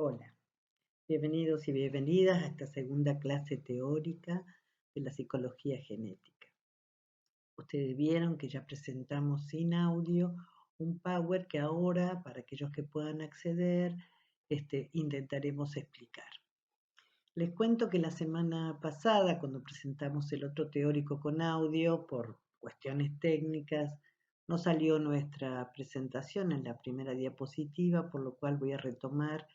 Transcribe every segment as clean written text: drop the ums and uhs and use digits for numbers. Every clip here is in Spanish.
Hola, bienvenidos y bienvenidas a esta segunda clase teórica de la psicología genética. Ustedes vieron que ya presentamos sin audio un Power que ahora, para aquellos que puedan acceder, intentaremos explicar. Les cuento que la semana pasada, cuando presentamos el otro teórico con audio, por cuestiones técnicas, no salió nuestra presentación en la primera diapositiva, por lo cual voy a retomar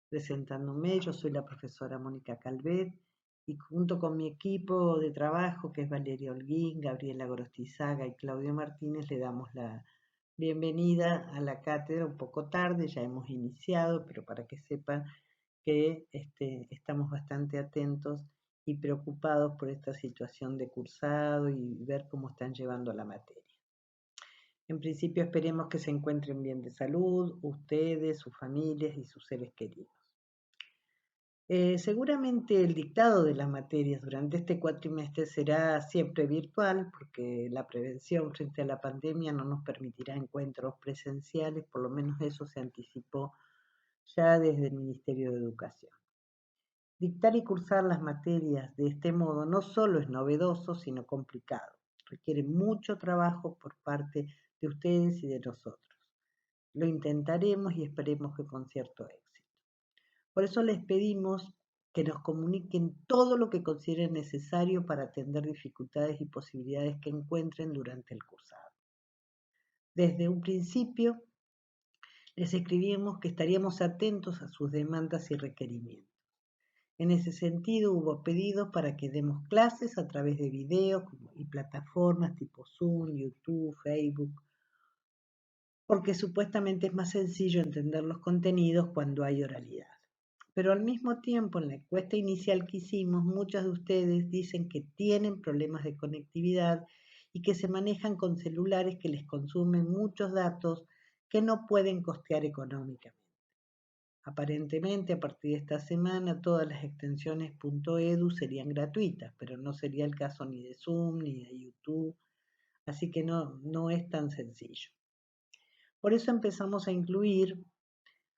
presentándome. Yo soy la profesora Mónica Calvet y junto con mi equipo de trabajo, que es Valeria Holguín, Gabriela Gorostizaga y Claudio Martínez, le damos la bienvenida a la cátedra un poco tarde, ya hemos iniciado, pero para que sepan que estamos bastante atentos y preocupados por esta situación de cursado y ver cómo están llevando la materia. En principio esperemos que se encuentren bien de salud, ustedes, sus familias y sus seres queridos. Seguramente el dictado de las materias durante este cuatrimestre será siempre virtual porque la prevención frente a la pandemia no nos permitirá encuentros presenciales, por lo menos eso se anticipó ya desde el Ministerio de Educación. Dictar y cursar las materias de este modo no solo es novedoso, sino complicado. Requiere mucho trabajo por parte de ustedes y de nosotros. Lo intentaremos y esperemos que con cierto éxito. Por eso les pedimos que nos comuniquen todo lo que consideren necesario para atender dificultades y posibilidades que encuentren durante el cursado. Desde un principio les escribimos que estaríamos atentos a sus demandas y requerimientos. En ese sentido hubo pedidos para que demos clases a través de videos y plataformas tipo Zoom, YouTube, Facebook, porque supuestamente es más sencillo entender los contenidos cuando hay oralidad. Pero al mismo tiempo, en la encuesta inicial que hicimos, muchos de ustedes dicen que tienen problemas de conectividad y que se manejan con celulares que les consumen muchos datos que no pueden costear económicamente. Aparentemente, a partir de esta semana, todas las extensiones .edu serían gratuitas, pero no sería el caso ni de Zoom ni de YouTube, así que no es tan sencillo. Por eso empezamos a incluir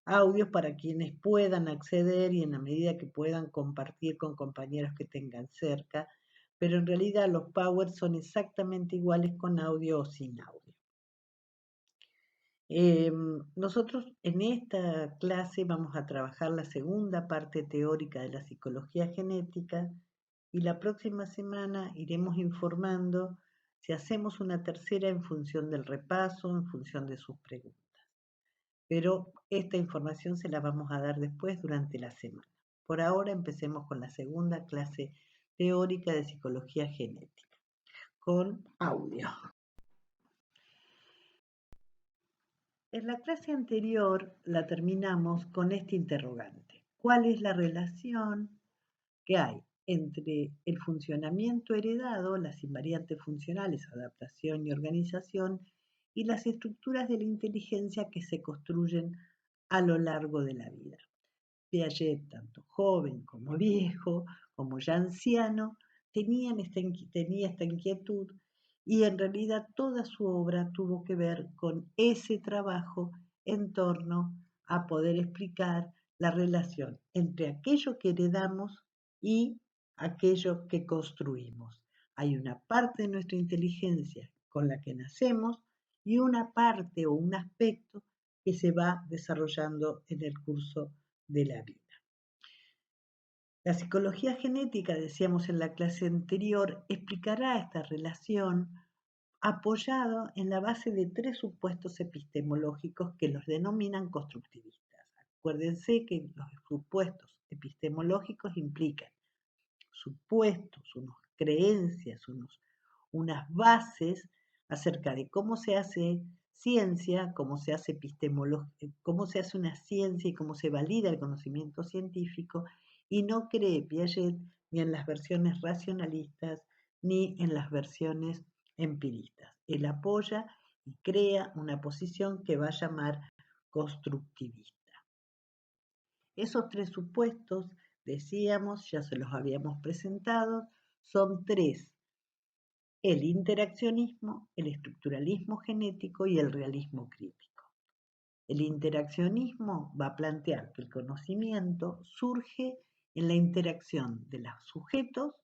audios para quienes puedan acceder y en la medida que puedan compartir con compañeros que tengan cerca, pero en realidad los Powers son exactamente iguales con audio o sin audio. Nosotros en esta clase vamos a trabajar la segunda parte teórica de la psicología genética y la próxima semana iremos informando si hacemos una tercera en función del repaso, en función de sus preguntas. Pero esta información se la vamos a dar después durante la semana. Por ahora empecemos con la segunda clase teórica de psicología genética, con audio. En la clase anterior la terminamos con este interrogante. ¿Cuál es la relación que hay entre el funcionamiento heredado, las invariantes funcionales, adaptación y organización, y las estructuras de la inteligencia que se construyen a lo largo de la vida? Piaget, tanto joven como viejo, como ya anciano, tenía esta inquietud y en realidad toda su obra tuvo que ver con ese trabajo en torno a poder explicar la relación entre aquello que heredamos y aquello que construimos. Hay una parte de nuestra inteligencia con la que nacemos y una parte o un aspecto que se va desarrollando en el curso de la vida. La psicología genética, decíamos en la clase anterior, explicará esta relación apoyado en la base de tres supuestos epistemológicos que los denominan constructivistas. Acuérdense que los supuestos epistemológicos implican supuestos, unas creencias, unas bases acerca de cómo se hace ciencia, cómo se hace cómo se hace una ciencia y cómo se valida el conocimiento científico, y no cree Piaget ni en las versiones racionalistas ni en las versiones empiristas. Él apoya y crea una posición que va a llamar constructivista. Esos tres supuestos, decíamos, ya se los habíamos presentado, son tres: el interaccionismo, el estructuralismo genético y el realismo crítico. El interaccionismo va a plantear que el conocimiento surge en la interacción de los sujetos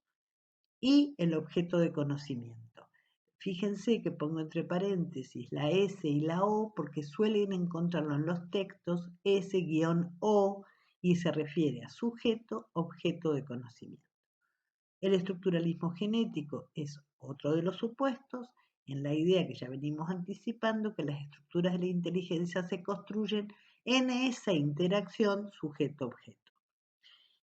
y el objeto de conocimiento. Fíjense que pongo entre paréntesis la S y la O porque suelen encontrarlo en los textos S-O y se refiere a sujeto, objeto de conocimiento. El estructuralismo genético es otro de los supuestos en la idea que ya venimos anticipando que las estructuras de la inteligencia se construyen en esa interacción sujeto-objeto.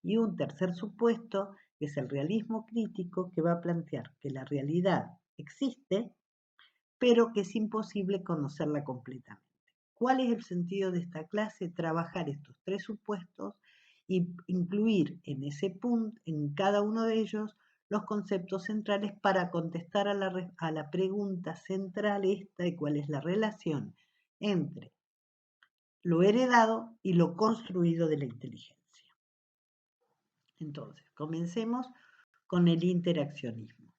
Y un tercer supuesto es el realismo crítico, que va a plantear que la realidad existe, pero que es imposible conocerla completamente. ¿Cuál es el sentido de esta clase? Trabajar estos tres supuestos y incluir en ese punto, en cada uno de ellos, los conceptos centrales para contestar a la pregunta central esta de cuál es la relación entre lo heredado y lo construido de la inteligencia. Entonces, comencemos con el interaccionismo.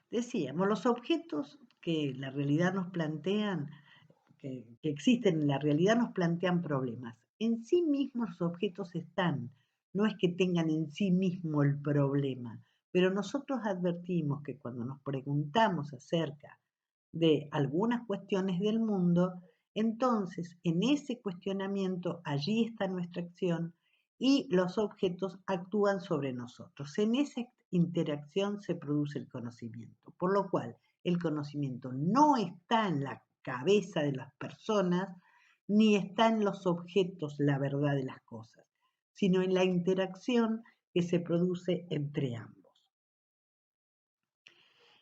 Decíamos, los objetos que la realidad nos plantean, que existen en la realidad, nos plantean problemas. En sí mismos los objetos están, no es que tengan en sí mismo el problema, pero nosotros advertimos que cuando nos preguntamos acerca de algunas cuestiones del mundo, entonces en ese cuestionamiento allí está nuestra acción y los objetos actúan sobre nosotros. En esa interacción se produce el conocimiento, por lo cual el conocimiento no está en la cabeza de las personas ni está en los objetos la verdad de las cosas, sino en la interacción que se produce entre ambos.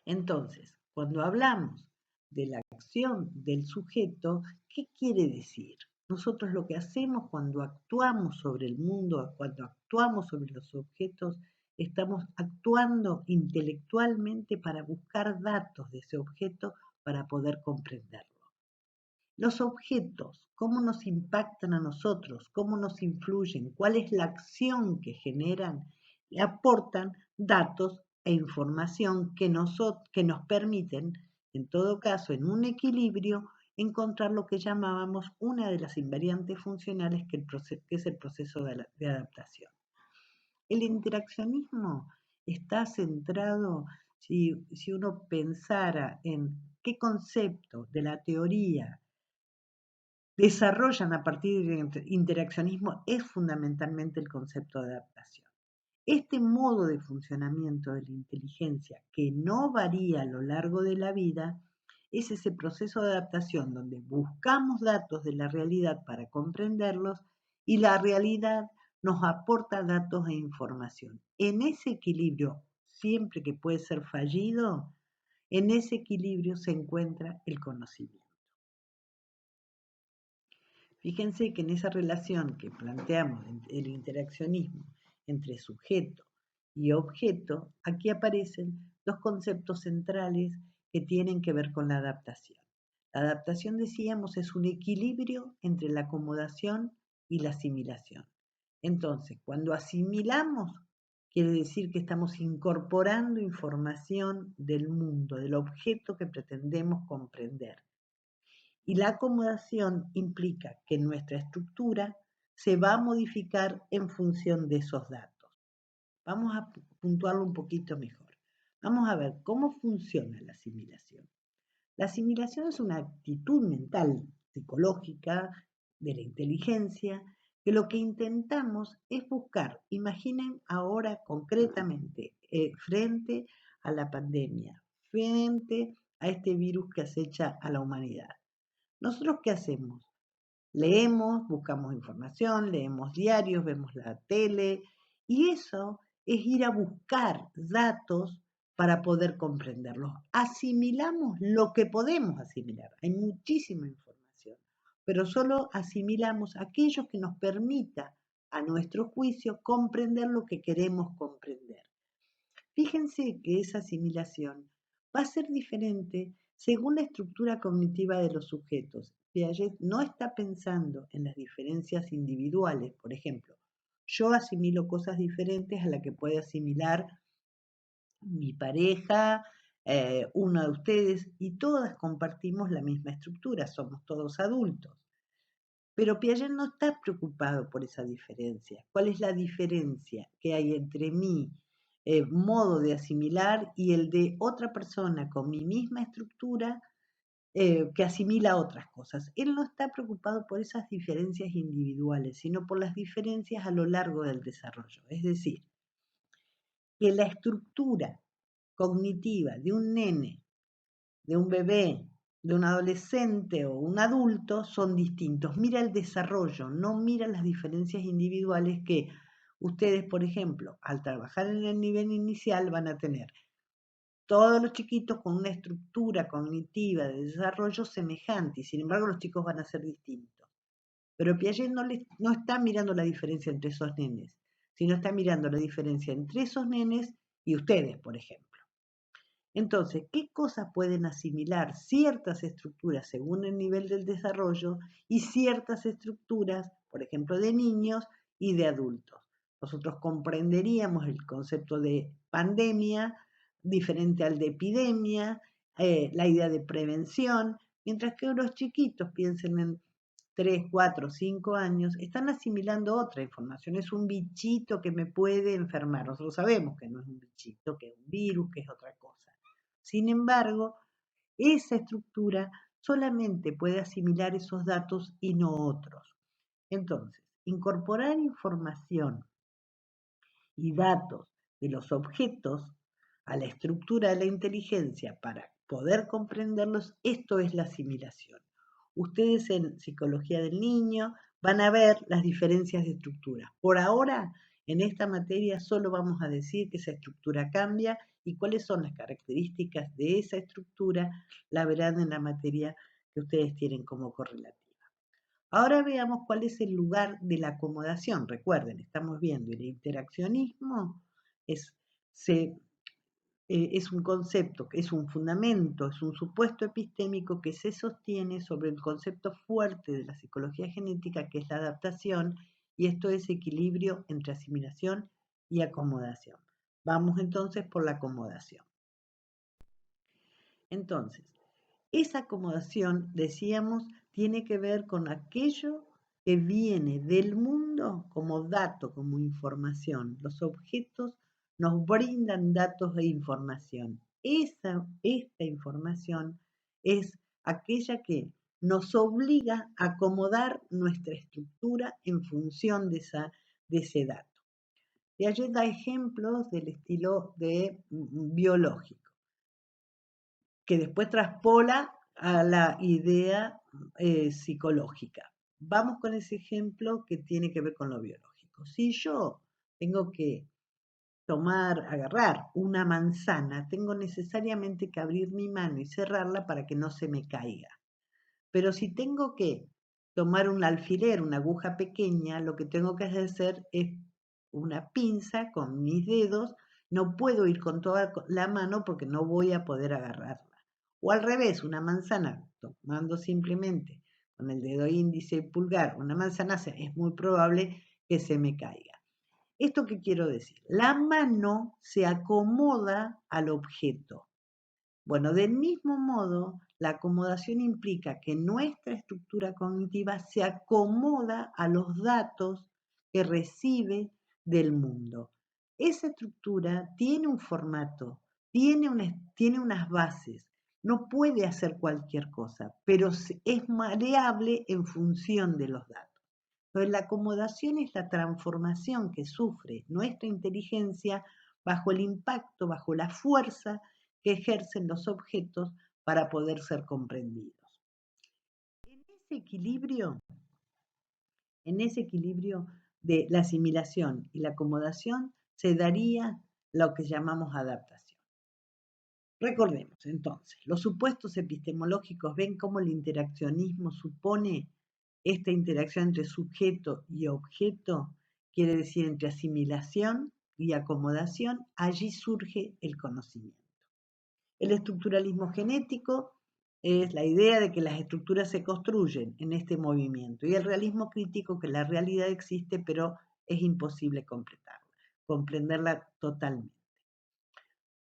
Entonces, cuando hablamos de la acción del sujeto, ¿qué quiere decir? Nosotros lo que hacemos cuando actuamos sobre el mundo, cuando actuamos sobre los objetos, estamos actuando intelectualmente para buscar datos de ese objeto para poder comprenderlo. Los objetos, ¿cómo nos impactan a nosotros? ¿Cómo nos influyen? ¿Cuál es la acción que generan? Y aportan datos e información que nos permiten, en todo caso, en un equilibrio, encontrar lo que llamábamos una de las invariantes funcionales que es el proceso de adaptación. El interaccionismo está centrado, si uno pensara en qué concepto de la teoría desarrollan a partir del interaccionismo, es fundamentalmente el concepto de adaptación. Este modo de funcionamiento de la inteligencia, que no varía a lo largo de la vida, es ese proceso de adaptación donde buscamos datos de la realidad para comprenderlos y la realidad nos aporta datos e información. En ese equilibrio, siempre que puede ser fallido, en ese equilibrio se encuentra el conocimiento. Fíjense que en esa relación que planteamos, el interaccionismo entre sujeto y objeto, aquí aparecen dos conceptos centrales que tienen que ver con la adaptación. La adaptación, decíamos, es un equilibrio entre la acomodación y la asimilación. Entonces, cuando asimilamos, quiere decir que estamos incorporando información del mundo, del objeto que pretendemos comprender. Y la acomodación implica que nuestra estructura se va a modificar en función de esos datos. Vamos a puntuarlo un poquito mejor. Vamos a ver cómo funciona la asimilación. La asimilación es una actitud mental, psicológica, de la inteligencia, que lo que intentamos es buscar, imaginen ahora concretamente, frente a la pandemia, frente a este virus que acecha a la humanidad. ¿Nosotros qué hacemos? Leemos, buscamos información, leemos diarios, vemos la tele, y eso es ir a buscar datos para poder comprenderlos. Asimilamos lo que podemos asimilar. Hay muchísima información, pero solo asimilamos aquello que nos permita, a nuestro juicio, comprender lo que queremos comprender. Fíjense que esa asimilación va a ser diferente según la estructura cognitiva de los sujetos. Piaget no está pensando en las diferencias individuales, por ejemplo, yo asimilo cosas diferentes a las que puede asimilar mi pareja, uno de ustedes, y todas compartimos la misma estructura, somos todos adultos. Pero Piaget no está preocupado por esa diferencia. ¿Cuál es la diferencia que hay entre mi modo de asimilar y el de otra persona con mi misma estructura que asimila otras cosas? Él no está preocupado por esas diferencias individuales, sino por las diferencias a lo largo del desarrollo. Es decir, que la estructura cognitiva de un nene, de un bebé, de un adolescente o un adulto son distintos. Mira el desarrollo, no mira las diferencias individuales que ustedes, por ejemplo, al trabajar en el nivel inicial van a tener todos los chiquitos con una estructura cognitiva de desarrollo semejante y sin embargo los chicos van a ser distintos. Pero Piaget no está mirando la diferencia entre esos nenes, sino está mirando la diferencia entre esos nenes y ustedes, por ejemplo. Entonces, ¿qué cosas pueden asimilar ciertas estructuras según el nivel del desarrollo y ciertas estructuras, por ejemplo, de niños y de adultos? Nosotros comprenderíamos el concepto de pandemia diferente al de epidemia, la idea de prevención, mientras que los chiquitos piensen en 3, 4, 5 años, están asimilando otra información. Es un bichito que me puede enfermar. Nosotros sabemos que no es un bichito, que es un virus, que es otra cosa. Sin embargo, esa estructura solamente puede asimilar esos datos y no otros. Entonces, incorporar información y datos de los objetos a la estructura de la inteligencia para poder comprenderlos, esto es la asimilación. Ustedes en psicología del niño van a ver las diferencias de estructura. Por ahora, en esta materia solo vamos a decir que esa estructura cambia y cuáles son las características de esa estructura, la verán en la materia que ustedes tienen como correlativa. Ahora veamos cuál es el lugar de la acomodación. Recuerden, estamos viendo el interaccionismo es, es un concepto, es un fundamento, es un supuesto epistémico que se sostiene sobre el concepto fuerte de la psicología genética, que es la adaptación, y esto es equilibrio entre asimilación y acomodación. Vamos entonces por la acomodación. Entonces, esa acomodación, decíamos, tiene que ver con aquello que viene del mundo como dato, como información. Los objetos nos brindan datos e información. Esta información es aquella que nos obliga a acomodar nuestra estructura en función de ese dato. Y allí da ejemplos del estilo de biológico, que después traspola a la idea psicológica. Vamos con ese ejemplo que tiene que ver con lo biológico. Si yo tengo que agarrar una manzana, tengo necesariamente que abrir mi mano y cerrarla para que no se me caiga. Pero si tengo que tomar un alfiler, una aguja pequeña, lo que tengo que hacer es una pinza con mis dedos. No puedo ir con toda la mano porque no voy a poder agarrarla. O al revés, una manzana, tomando simplemente con el dedo índice y pulgar una manzana, es muy probable que se me caiga. ¿Esto qué quiero decir? La mano se acomoda al objeto. Bueno, del mismo modo, la acomodación implica que nuestra estructura cognitiva se acomoda a los datos que recibe del mundo. Esa estructura tiene un formato, tiene unas bases, no puede hacer cualquier cosa, pero es maleable en función de los datos. Entonces, la acomodación es la transformación que sufre nuestra inteligencia bajo el impacto, bajo la fuerza que ejercen los objetos para poder ser comprendidos. En ese equilibrio de la asimilación y la acomodación se daría lo que llamamos adaptación. Recordemos entonces, los supuestos epistemológicos ven cómo el interaccionismo supone esta interacción entre sujeto y objeto, quiere decir entre asimilación y acomodación, allí surge el conocimiento. El estructuralismo genético es la idea de que las estructuras se construyen en este movimiento y el realismo crítico que la realidad existe pero es imposible comprenderla totalmente.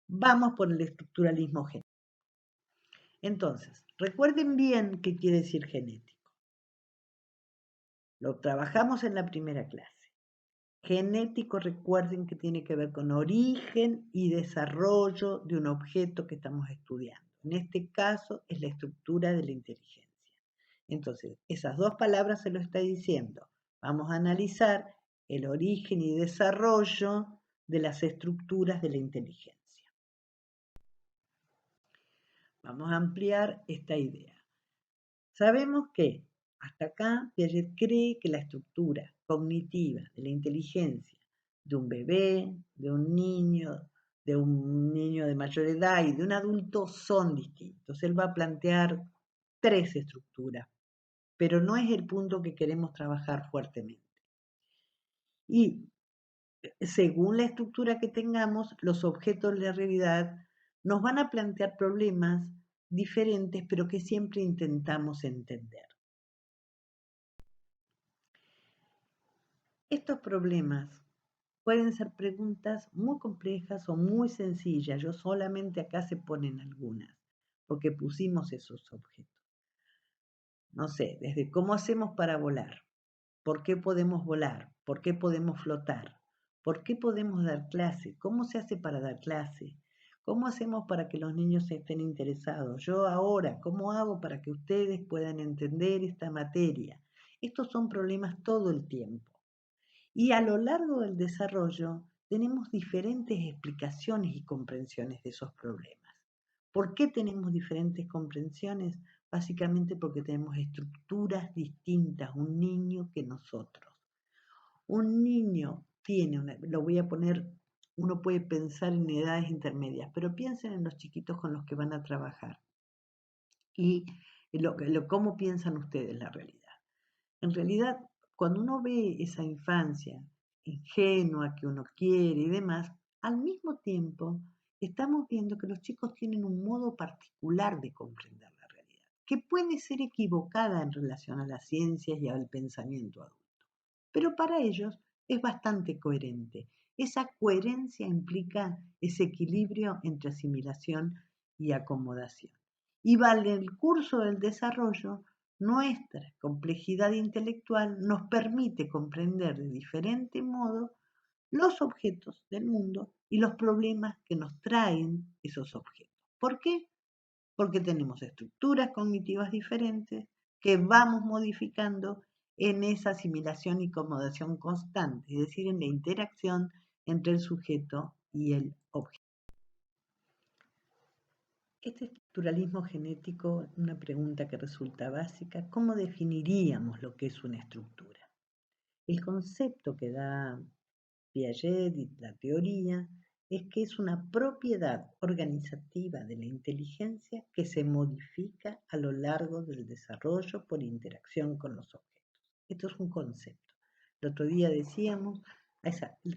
Vamos por el estructuralismo genético. Entonces, recuerden bien qué quiere decir genético. Lo trabajamos en la primera clase. Genético, recuerden que tiene que ver con origen y desarrollo de un objeto que estamos estudiando. En este caso es la estructura de la inteligencia. Entonces, esas dos palabras se lo está diciendo. Vamos a analizar el origen y desarrollo de las estructuras de la inteligencia. Vamos a ampliar esta idea. Sabemos que hasta acá Piaget cree que la estructura cognitiva de la inteligencia de un bebé, de un niño de mayor edad y de un adulto son distintos. Él va a plantear tres estructuras, pero no es el punto que queremos trabajar fuertemente. Y según la estructura que tengamos, los objetos de la realidad nos van a plantear problemas diferentes, pero que siempre intentamos entender. Estos problemas pueden ser preguntas muy complejas o muy sencillas. Yo solamente acá se ponen algunas, porque pusimos esos objetos. No sé, desde cómo hacemos para volar, por qué podemos volar, por qué podemos flotar, por qué podemos dar clase, cómo se hace para dar clase, cómo hacemos para que los niños estén interesados. Yo ahora, ¿cómo hago para que ustedes puedan entender esta materia? Estos son problemas todo el tiempo. Y a lo largo del desarrollo tenemos diferentes explicaciones y comprensiones de esos problemas. ¿Por qué tenemos diferentes comprensiones? Básicamente porque tenemos estructuras distintas, un niño que nosotros. Un niño tiene, lo voy a poner, uno puede pensar en edades intermedias, pero piensen en los chiquitos con los que van a trabajar y cómo piensan ustedes la realidad. En realidad, cuando uno ve esa infancia ingenua que uno quiere y demás, al mismo tiempo estamos viendo que los chicos tienen un modo particular de comprender la realidad, que puede ser equivocada en relación a las ciencias y al pensamiento adulto, pero para ellos es bastante coherente. Esa coherencia implica ese equilibrio entre asimilación y acomodación. Y vale el curso del desarrollo, nuestra complejidad intelectual nos permite comprender de diferente modo los objetos del mundo y los problemas que nos traen esos objetos. ¿Por qué? Porque tenemos estructuras cognitivas diferentes que vamos modificando en esa asimilación y acomodación constante, es decir, en la interacción entre el sujeto y el objeto. Este estructuralismo genético, una pregunta que resulta básica, ¿cómo definiríamos lo que es una estructura? El concepto que da Piaget y la teoría es que es una propiedad organizativa de la inteligencia que se modifica a lo largo del desarrollo por interacción con los objetos. Esto es un concepto. El otro día decíamos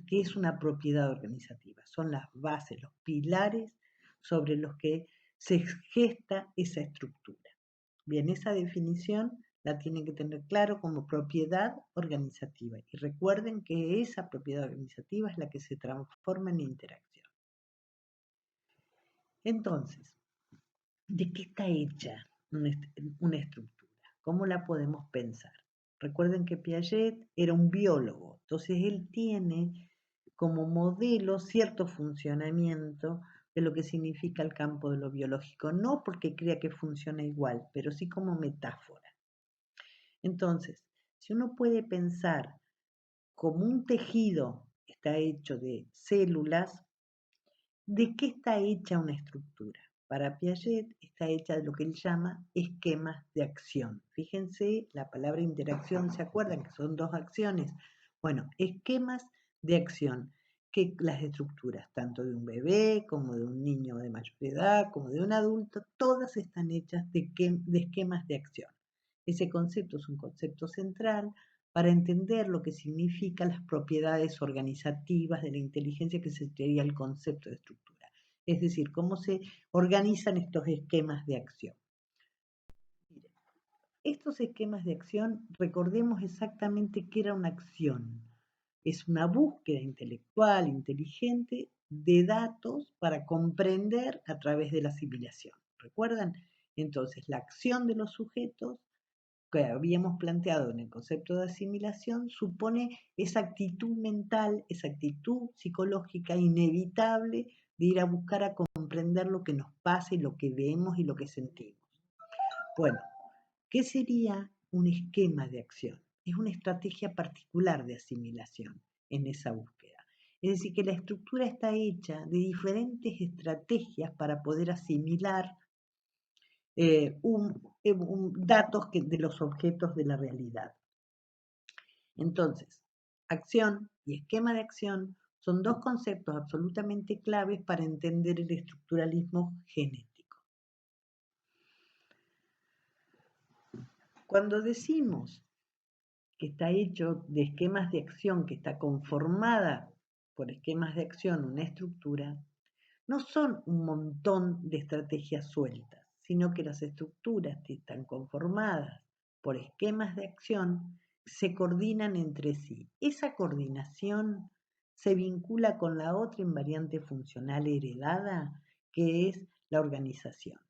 que es una propiedad organizativa. Son las bases, los pilares sobre los que se gesta esa estructura. Bien, esa definición la tienen que tener claro como propiedad organizativa. Y recuerden que esa propiedad organizativa es la que se transforma en interacción. Entonces, ¿de qué está hecha una estructura? ¿Cómo la podemos pensar? Recuerden que Piaget era un biólogo, entonces él tiene como modelo cierto funcionamiento de lo que significa el campo de lo biológico, no porque crea que funciona igual, pero sí como metáfora. Entonces, si uno puede pensar como un tejido está hecho de células, ¿de qué está hecha una estructura? Para Piaget está hecha de lo que él llama esquemas de acción. Fíjense, la palabra interacción, ¿se acuerdan que son dos acciones? Bueno, esquemas de acción, que las estructuras, tanto de un bebé como de un niño de mayor edad, como de un adulto, todas están hechas de esquemas de acción. Ese concepto es un concepto central para entender lo que significan las propiedades organizativas de la inteligencia, que sería el concepto de estructura. Es decir, cómo se organizan estos esquemas de acción. Miren, estos esquemas de acción, recordemos exactamente qué era una acción. Es una búsqueda intelectual, inteligente, de datos para comprender a través de la asimilación. ¿Recuerdan? Entonces, la acción de los sujetos que habíamos planteado en el concepto de asimilación supone esa actitud mental, esa actitud psicológica inevitable de ir a buscar a comprender lo que nos pasa y lo que vemos y lo que sentimos. Bueno, ¿qué sería un esquema de acción? Es una estrategia particular de asimilación en esa búsqueda. Es decir, que la estructura está hecha de diferentes estrategias para poder asimilar datos de los objetos de la realidad. Entonces, acción y esquema de acción son dos conceptos absolutamente claves para entender el estructuralismo genético. Cuando decimos que está hecho de esquemas de acción, que está conformada por esquemas de acción una estructura, no son un montón de estrategias sueltas, sino que las estructuras que están conformadas por esquemas de acción se coordinan entre sí. Esa coordinación se vincula con la otra invariante funcional heredada, que es la organización.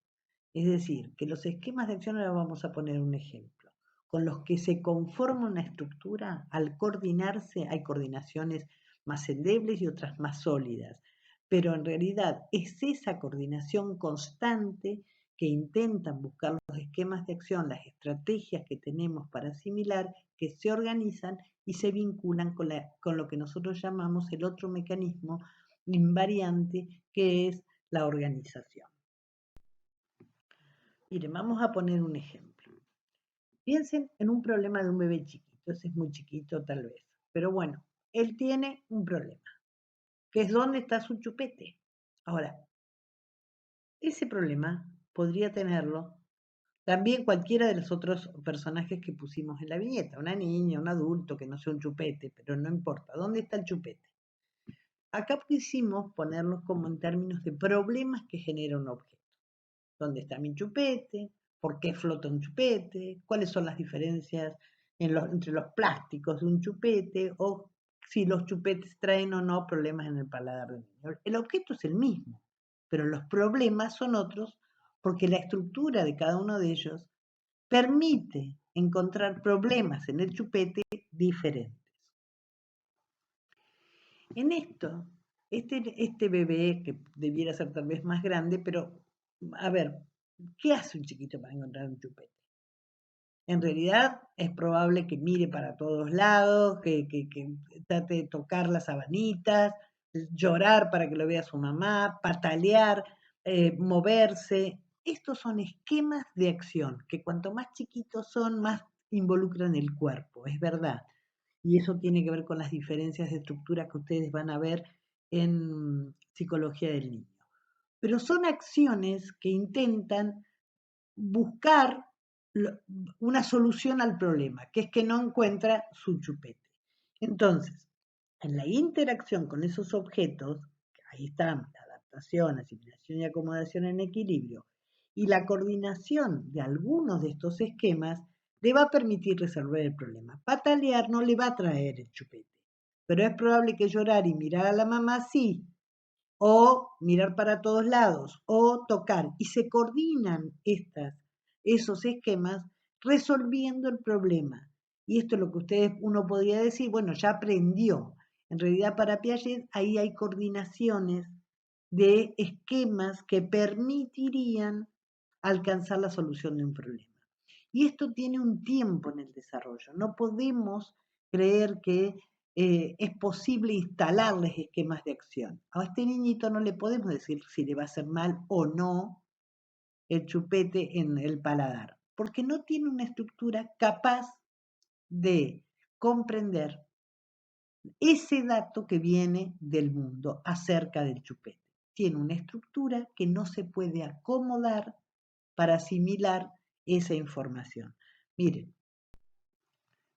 Es decir, que los esquemas de acción, ahora vamos a poner un ejemplo, con los que se conforma una estructura, al coordinarse hay coordinaciones más endebles y otras más sólidas, pero en realidad es esa coordinación constante que intentan buscar los esquemas de acción, las estrategias que tenemos para asimilar, que se organizan y se vinculan con lo que nosotros llamamos el otro mecanismo invariante, que es la organización. Miren, vamos a poner un ejemplo. Piensen en un problema de un bebé chiquito, ese es muy chiquito tal vez, pero bueno, él tiene un problema, que es dónde está su chupete. Ahora, ese problema podría tenerlo también cualquiera de los otros personajes que pusimos en la viñeta, una niña, un adulto, que no sea un chupete, pero no importa, ¿dónde está el chupete? Acá quisimos ponerlos como en términos de problemas que genera un objeto. ¿Dónde está mi chupete? ¿Por qué flota un chupete? ¿Cuáles son las diferencias entre los plásticos de un chupete? O si los chupetes traen o no problemas en el paladar del niño. El objeto es el mismo, pero los problemas son otros porque la estructura de cada uno de ellos permite encontrar problemas en el chupete diferentes. En esto, este bebé, que debiera ser tal vez más grande, pero a ver, ¿qué hace un chiquito para encontrar un chupete? En realidad es probable que mire para todos lados, que trate de tocar las sabanitas, llorar para que lo vea su mamá, patalear, moverse. Estos son esquemas de acción que cuanto más chiquitos son, más involucran el cuerpo, es verdad. Y eso tiene que ver con las diferencias de estructura que ustedes van a ver en psicología del niño. Pero son acciones que intentan buscar una solución al problema, que es que no encuentra su chupete. Entonces, en la interacción con esos objetos, ahí están la adaptación, asimilación y acomodación en equilibrio, y la coordinación de algunos de estos esquemas le va a permitir resolver el problema. Patalear no le va a traer el chupete, pero es probable que llorar y mirar a la mamá sí, o mirar para todos lados, o tocar, y se coordinan esos esquemas resolviendo el problema. Y esto es lo que uno podría decir, bueno, ya aprendió. En realidad para Piaget ahí hay coordinaciones de esquemas que permitirían alcanzar la solución de un problema. Y esto tiene un tiempo en el desarrollo. No podemos creer que es posible instalarles esquemas de acción. A este niñito no le podemos decir si le va a hacer mal o no el chupete en el paladar, porque no tiene una estructura capaz de comprender ese dato que viene del mundo acerca del chupete. Tiene una estructura que no se puede acomodar para asimilar esa información. Miren,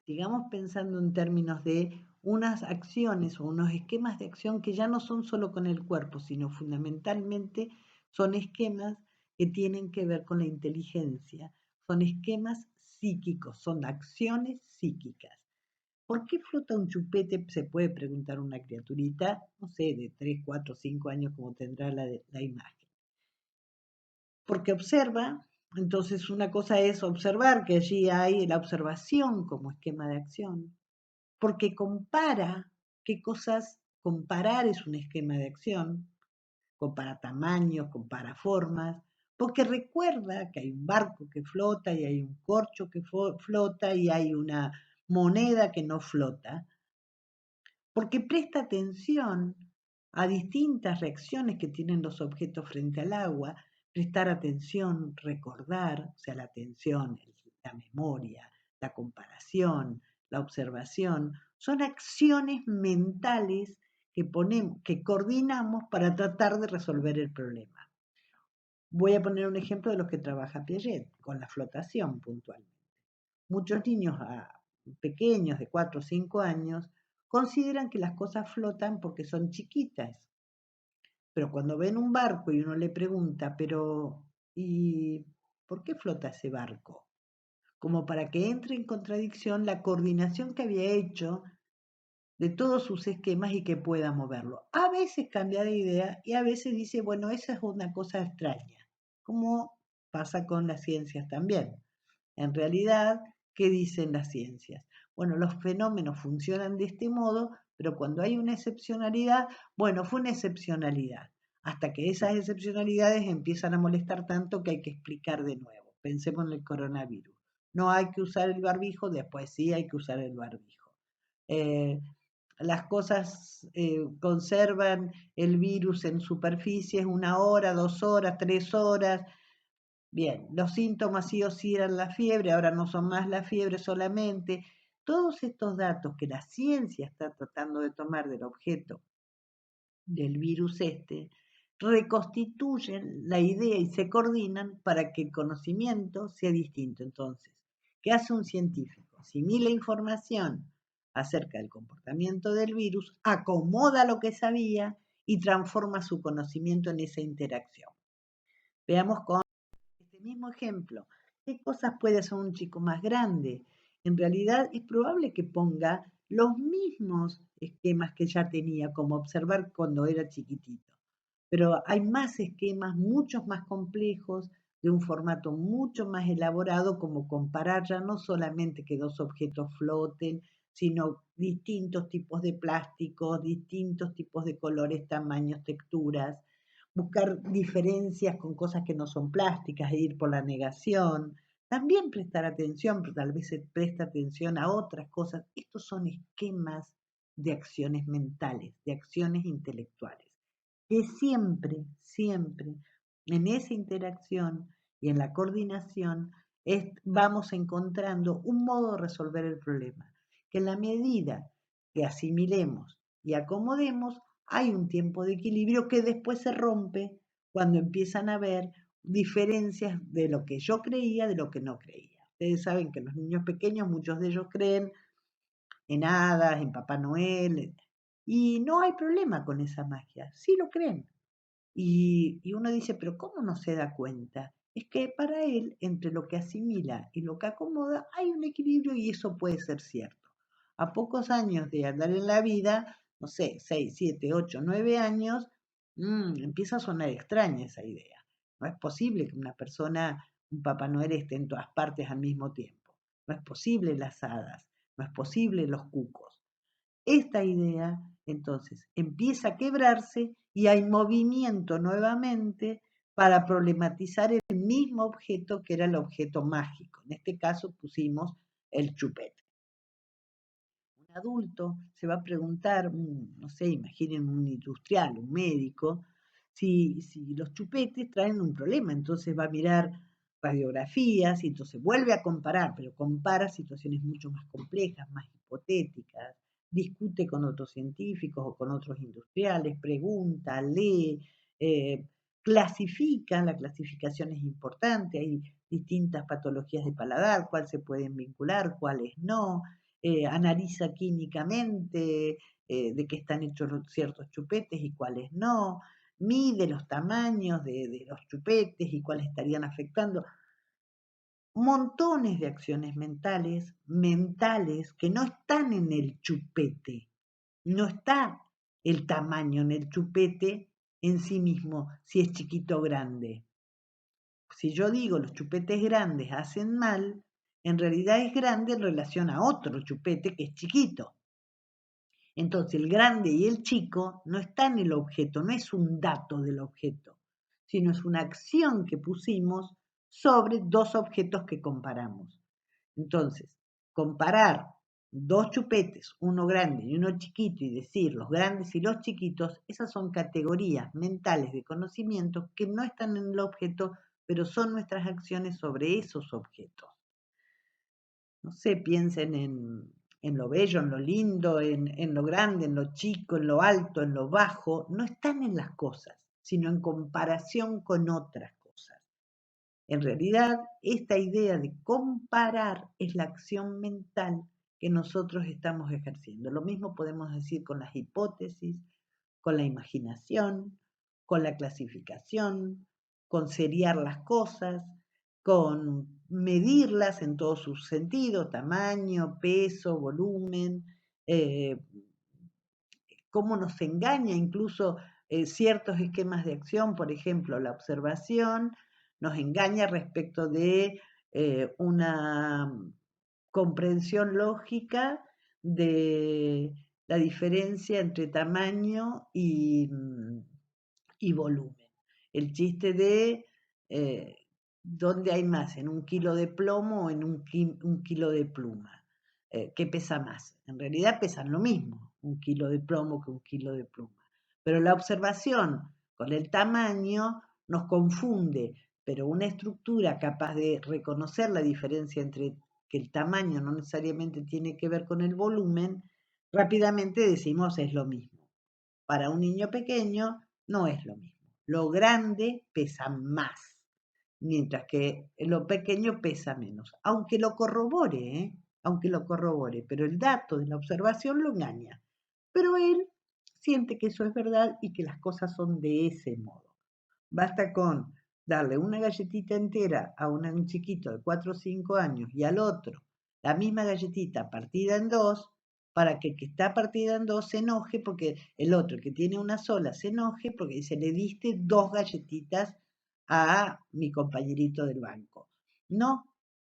sigamos pensando en términos de unas acciones o unos esquemas de acción que ya no son solo con el cuerpo, sino fundamentalmente son esquemas que tienen que ver con la inteligencia, son esquemas psíquicos, son acciones psíquicas. ¿Por qué flota un chupete? Se puede preguntar una criaturita, no sé, de 3, 4, 5 años como tendrá la imagen. Porque observa Entonces, una cosa es observar que allí hay la observación como esquema de acción, porque compara qué cosas, comparar es un esquema de acción, compara tamaños, compara formas, porque recuerda que hay un barco que flota y hay un corcho que flota y hay una moneda que no flota, porque presta atención a distintas reacciones que tienen los objetos frente al agua, prestar atención, recordar, o sea, la atención, la memoria, la comparación, la observación, son acciones mentales que ponemos, que coordinamos para tratar de resolver el problema. Voy a poner un ejemplo de los que trabaja Piaget, con la flotación puntualmente. Muchos niños pequeños de 4 o 5 años consideran que las cosas flotan porque son chiquitas. Pero cuando ven un barco y uno le pregunta, pero ¿y por qué flota ese barco? Como para que entre en contradicción la coordinación que había hecho de todos sus esquemas y que pueda moverlo. A veces cambia de idea y a veces dice, bueno, esa es una cosa extraña, como pasa con las ciencias también. En realidad, ¿qué dicen las ciencias? Bueno, los fenómenos funcionan de este modo, pero cuando hay una excepcionalidad, bueno, fue una excepcionalidad, hasta que esas excepcionalidades empiezan a molestar tanto que hay que explicar de nuevo. Pensemos en el coronavirus. No hay que usar el barbijo, después sí hay que usar el barbijo. Eh, las cosas conservan el virus en superficies 1 hora, 2 horas, 3 horas. Bien, los síntomas sí o sí eran la fiebre, ahora no son más la fiebre solamente. Todos estos datos que la ciencia está tratando de tomar del objeto del virus reconstituyen la idea y se coordinan para que el conocimiento sea distinto. Entonces, ¿qué hace un científico? Asimila información acerca del comportamiento del virus, acomoda lo que sabía y transforma su conocimiento en esa interacción. Veamos con este mismo ejemplo, ¿qué cosas puede hacer un chico más grande? En realidad es probable que ponga los mismos esquemas que ya tenía, como observar cuando era chiquitito. Pero hay más esquemas, muchos más complejos, de un formato mucho más elaborado, como comparar ya no solamente que dos objetos floten, sino distintos tipos de plásticos, distintos tipos de colores, tamaños, texturas, buscar diferencias con cosas que no son plásticas e ir por la negación. También prestar atención, pero tal vez se presta atención a otras cosas. Estos son esquemas de acciones mentales, de acciones intelectuales, que siempre, siempre en esa interacción y en la coordinación vamos encontrando un modo de resolver el problema, que en la medida que asimilemos y acomodemos, hay un tiempo de equilibrio que después se rompe cuando empiezan a haber diferencias de lo que yo creía, de lo que no creía. Ustedes saben que los niños pequeños, muchos de ellos creen en hadas, en Papá Noel, y no hay problema con esa magia, sí lo creen. Y uno dice, pero ¿cómo no se da cuenta? Es que para él, entre lo que asimila y lo que acomoda, hay un equilibrio y eso puede ser cierto. A pocos años de andar en la vida, no sé, 6, 7, 8, 9 años, empieza a sonar extraña esa idea. No es posible que una persona, un Papá Noel esté en todas partes al mismo tiempo. No es posible las hadas, no es posible los cucos. Esta idea, entonces, empieza a quebrarse y hay movimiento nuevamente para problematizar el mismo objeto que era el objeto mágico. En este caso pusimos el chupete. Un adulto se va a preguntar, no sé, imaginen un industrial, un médico, si los chupetes traen un problema, entonces va a mirar radiografías y entonces vuelve a comparar, pero compara situaciones mucho más complejas, más hipotéticas, discute con otros científicos o con otros industriales, pregunta, lee, clasifica, la clasificación es importante, hay distintas patologías de paladar, cuáles se pueden vincular, cuáles no, analiza químicamente de qué están hechos ciertos chupetes y cuáles no, mide los tamaños de los chupetes y cuáles estarían afectando. Montones de acciones mentales que no están en el chupete. No está el tamaño en el chupete en sí mismo, si es chiquito o grande. si yo digo los chupetes grandes hacen mal, en realidad es grande en relación a otro chupete que es chiquito. Entonces el grande y el chico no está en el objeto, no es un dato del objeto, sino es una acción que pusimos sobre dos objetos que comparamos. Entonces, comparar dos chupetes, uno grande y uno chiquito, y decir los grandes y los chiquitos, esas son categorías mentales de conocimiento que no están en el objeto, pero son nuestras acciones sobre esos objetos. No sé, piensen en lo bello, en lo lindo, en lo grande, en lo chico, en lo alto, en lo bajo. No están en las cosas, sino en comparación con otras cosas. En realidad, esta idea de comparar es la acción mental que nosotros estamos ejerciendo. Lo mismo podemos decir con las hipótesis, con la imaginación, con la clasificación, con seriar las cosas, con medirlas en todos sus sentidos, tamaño, peso, volumen, eh, cómo nos engaña incluso ciertos esquemas de acción, por ejemplo, la observación nos engaña respecto de una comprensión lógica de la diferencia entre tamaño y volumen. El chiste de dónde hay más, en un kilo de plomo o en un kilo de pluma. ¿Qué pesa más? En realidad pesan lo mismo, un kilo de plomo que un kilo de pluma. Pero la observación con el tamaño nos confunde, pero una estructura capaz de reconocer la diferencia entre que el tamaño no necesariamente tiene que ver con el volumen, rápidamente decimos es lo mismo. Para un niño pequeño no es lo mismo. Lo grande pesa más, mientras que lo pequeño pesa menos, aunque lo corrobore, aunque lo corrobore, pero el dato de la observación lo engaña. Pero él siente que eso es verdad y que las cosas son de ese modo. Basta con darle una galletita entera a un chiquito de 4 o 5 años y al otro la misma galletita partida en dos, para que el que está partida en dos se enoje porque el otro que tiene una sola se enoje porque dice, le diste dos galletitas a mi compañerito del banco. No,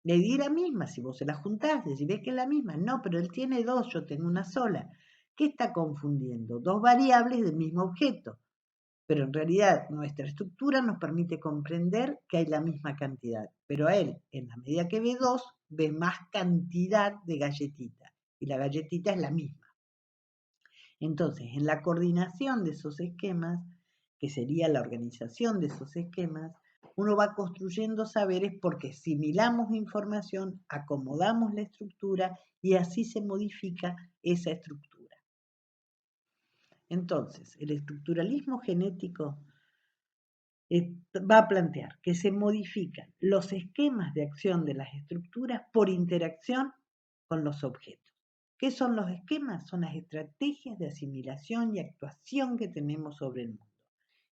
le di la misma, si vos se la juntaste, si ves que es la misma. No, pero él tiene dos, yo tengo una sola. ¿Qué está confundiendo? Dos variables del mismo objeto. Pero en realidad nuestra estructura nos permite comprender que hay la misma cantidad. Pero a él, en la medida que ve dos, ve más cantidad de galletita. Y la galletita es la misma. Entonces, en la coordinación de esos esquemas, que sería la organización de esos esquemas, uno va construyendo saberes porque asimilamos información, acomodamos la estructura y así se modifica esa estructura. Entonces, el estructuralismo genético va a plantear que se modifican los esquemas de acción de las estructuras por interacción con los objetos. ¿Qué son los esquemas? Son las estrategias de asimilación y actuación que tenemos sobre el mundo.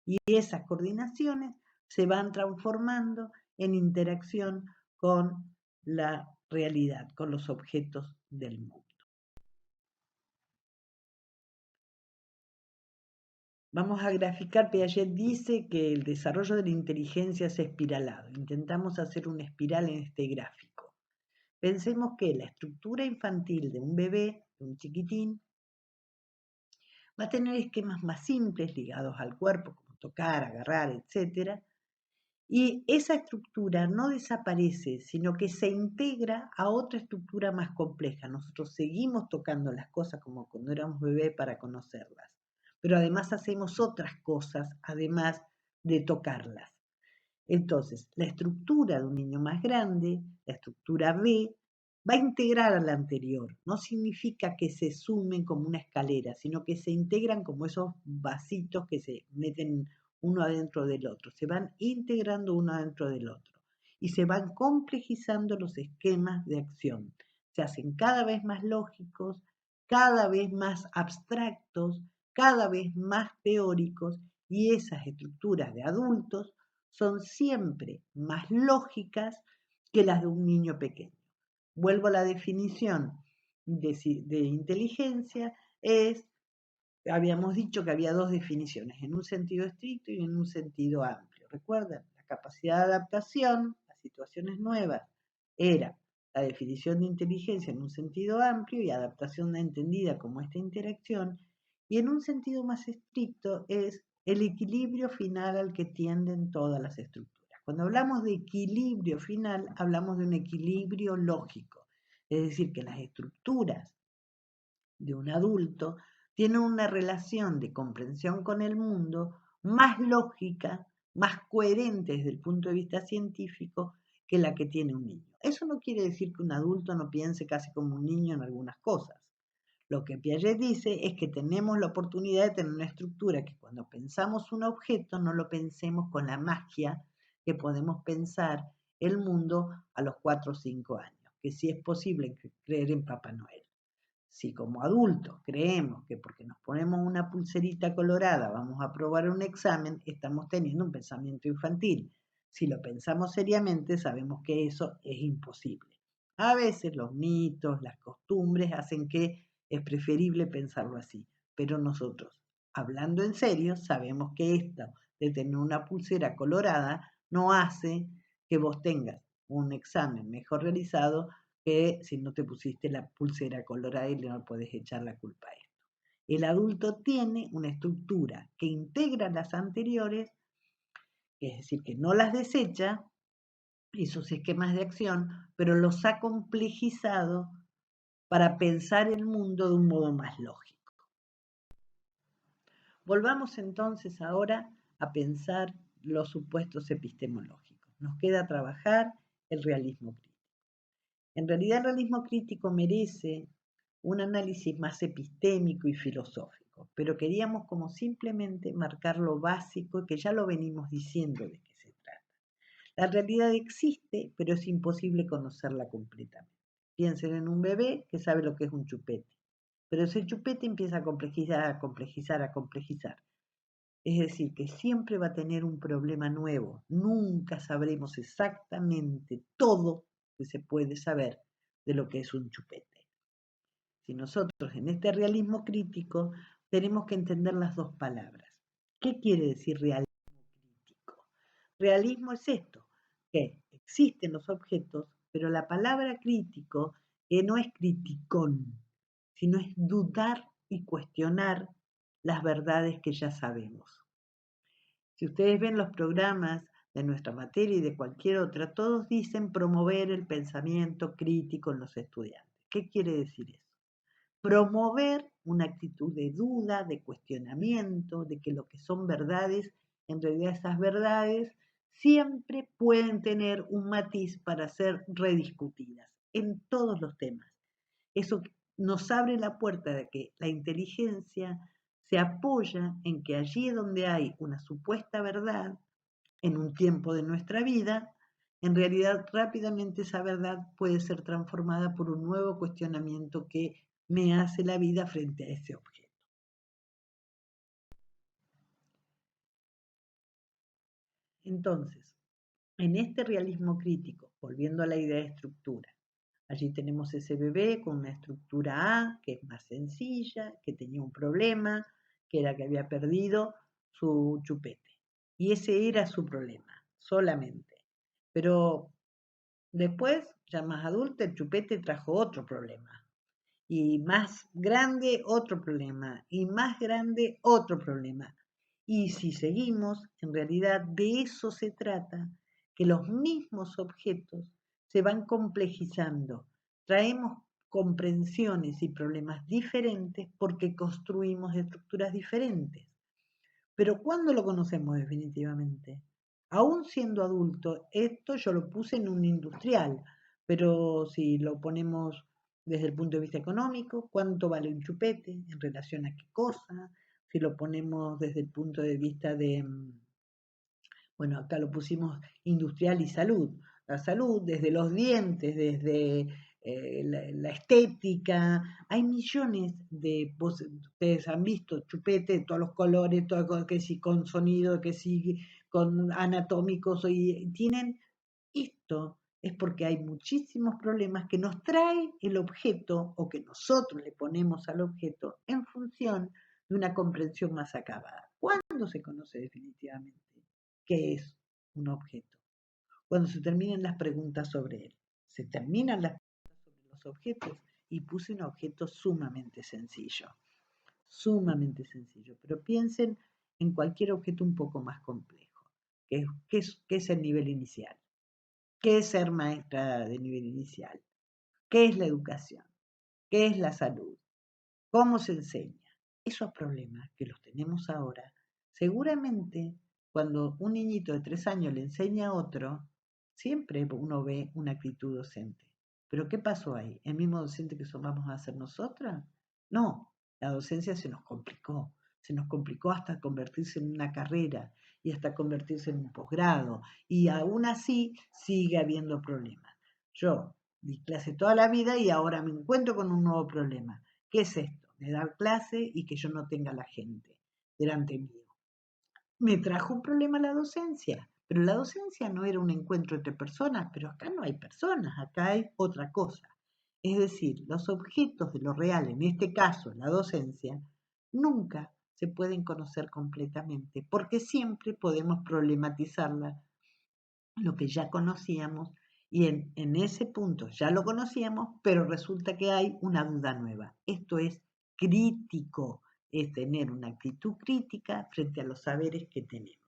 Y esas coordinaciones se van transformando en interacción con la realidad, con los objetos del mundo. Vamos a graficar, Piaget dice que el desarrollo de la inteligencia es espiralado. Intentamos hacer una espiral en este gráfico. Pensemos que la estructura infantil de un bebé, de un chiquitín, va a tener esquemas más simples ligados al cuerpo, como tocar, agarrar, etc. Y esa estructura no desaparece, sino que se integra a otra estructura más compleja. Nosotros seguimos tocando las cosas como cuando éramos bebés para conocerlas, pero además hacemos otras cosas, además de tocarlas. Entonces, la estructura de un niño más grande, la estructura B, va a integrar a la anterior. No significa que se sumen como una escalera, sino que se integran como esos vasitos que se meten uno adentro del otro. Se van integrando uno adentro del otro. Y se van complejizando los esquemas de acción. Se hacen cada vez más lógicos, cada vez más abstractos, cada vez más teóricos, y esas estructuras de adultos son siempre más lógicas que las de un niño pequeño. Vuelvo a la definición de inteligencia, habíamos dicho que había dos definiciones, en un sentido estricto y en un sentido amplio. ¿Recuerdan? La capacidad de adaptación a situaciones nuevas era la definición de inteligencia en un sentido amplio y adaptación entendida como esta interacción, y en un sentido más estricto es el equilibrio final al que tienden todas las estructuras. Cuando hablamos de equilibrio final, hablamos de un equilibrio lógico, es decir, que las estructuras de un adulto tienen una relación de comprensión con el mundo más lógica, más coherente desde el punto de vista científico que la que tiene un niño. Eso no quiere decir que un adulto no piense casi como un niño en algunas cosas. Lo que Piaget dice es que tenemos la oportunidad de tener una estructura que cuando pensamos un objeto no lo pensemos con la magia que podemos pensar el mundo a los 4 o 5 años, que sí es posible creer en Papá Noel. Si como adultos creemos que porque nos ponemos una pulserita colorada vamos a aprobar un examen, estamos teniendo un pensamiento infantil. Si lo pensamos seriamente, sabemos que eso es imposible. A veces los mitos, las costumbres hacen que es preferible pensarlo así, pero nosotros, hablando en serio, sabemos que esto de tener una pulsera colorada no hace que vos tengas un examen mejor realizado que si no te pusiste la pulsera colorada y no puedes echar la culpa a esto. El adulto tiene una estructura que integra las anteriores, es decir, que no las desecha, y sus esquemas de acción, pero los ha complejizado para pensar el mundo de un modo más lógico. Volvamos entonces ahora a pensar los supuestos epistemológicos. Nos queda trabajar el realismo crítico. En realidad el realismo crítico merece un análisis más epistémico y filosófico, pero queríamos como simplemente marcar lo básico que ya lo venimos diciendo de qué se trata. La realidad existe, pero es imposible conocerla completamente. Piensen en un bebé que sabe lo que es un chupete, pero ese chupete empieza a complejizar, a complejizar, a complejizar. Es decir, que siempre va a tener un problema nuevo. Nunca sabremos exactamente todo que se puede saber de lo que es un chupete. Si nosotros en este realismo crítico tenemos que entender las dos palabras. ¿Qué quiere decir realismo crítico? Realismo es esto, que existen los objetos, pero la palabra crítico no es criticón, sino es dudar y cuestionar las verdades que ya sabemos. Si ustedes ven los programas de nuestra materia y de cualquier otra, todos dicen promover el pensamiento crítico en los estudiantes. ¿Qué quiere decir eso? Promover una actitud de duda, de cuestionamiento, de que lo que son verdades, en realidad esas verdades siempre pueden tener un matiz para ser rediscutidas en todos los temas. Eso nos abre la puerta de que la inteligencia se apoya en que allí donde hay una supuesta verdad, en un tiempo de nuestra vida, en realidad rápidamente esa verdad puede ser transformada por un nuevo cuestionamiento que me hace la vida frente a ese objeto. Entonces, en este realismo crítico, volviendo a la idea de estructura, allí tenemos ese bebé con una estructura A, que es más sencilla, que tenía un problema, que era que había perdido su chupete. Y ese era su problema, solamente. Pero después, ya más adulta, el chupete trajo otro problema. Y más grande, otro problema. Y más grande, otro problema. Y si seguimos, en realidad de eso se trata, que los mismos objetos se van complejizando. Traemos comprensiones y problemas diferentes porque construimos estructuras diferentes. Pero ¿cuándo lo conocemos definitivamente? Aún siendo adulto, esto yo lo puse en un industrial, pero si lo ponemos desde el punto de vista económico, ¿cuánto vale un chupete en relación a qué cosa? Si lo ponemos desde el punto de vista de, bueno, acá lo pusimos industrial y salud. La salud, desde los dientes, desde la estética, hay millones de, ustedes han visto chupete de todos los colores, todo, que si con sonido, que si con anatómicos, y tienen esto, es porque hay muchísimos problemas que nos trae el objeto o que nosotros le ponemos al objeto en función de una comprensión más acabada. ¿Cuándo se conoce definitivamente qué es un objeto, cuando se terminen las preguntas sobre él. Se terminan las preguntas sobre los objetos y puse un objeto sumamente sencillo, pero piensen en cualquier objeto un poco más complejo, que es el nivel inicial. ¿Qué es ser maestra de nivel inicial? ¿Qué es la educación? ¿Qué es la salud? ¿Cómo se enseña? Esos problemas que los tenemos ahora, seguramente cuando un niñito de 3 años le enseña a otro, siempre uno ve una actitud docente. ¿Pero qué pasó ahí? ¿El mismo docente que vamos a hacer nosotras? No, la docencia se nos complicó hasta convertirse en una carrera y hasta convertirse en un posgrado, y aún así sigue habiendo problemas. Yo di clase toda la vida y ahora me encuentro con un nuevo problema. ¿Qué es esto? De dar clase y que yo no tenga a la gente delante mío. Me trajo un problema la docencia, pero la docencia no era un encuentro entre personas, pero acá no hay personas, acá hay otra cosa. Es decir, los objetos de lo real, en este caso la docencia, nunca se pueden conocer completamente, porque siempre podemos problematizarla, lo que ya conocíamos, y en ese punto ya lo conocíamos, pero resulta que hay una duda nueva. Esto es crítico, es tener una actitud crítica frente a los saberes que tenemos.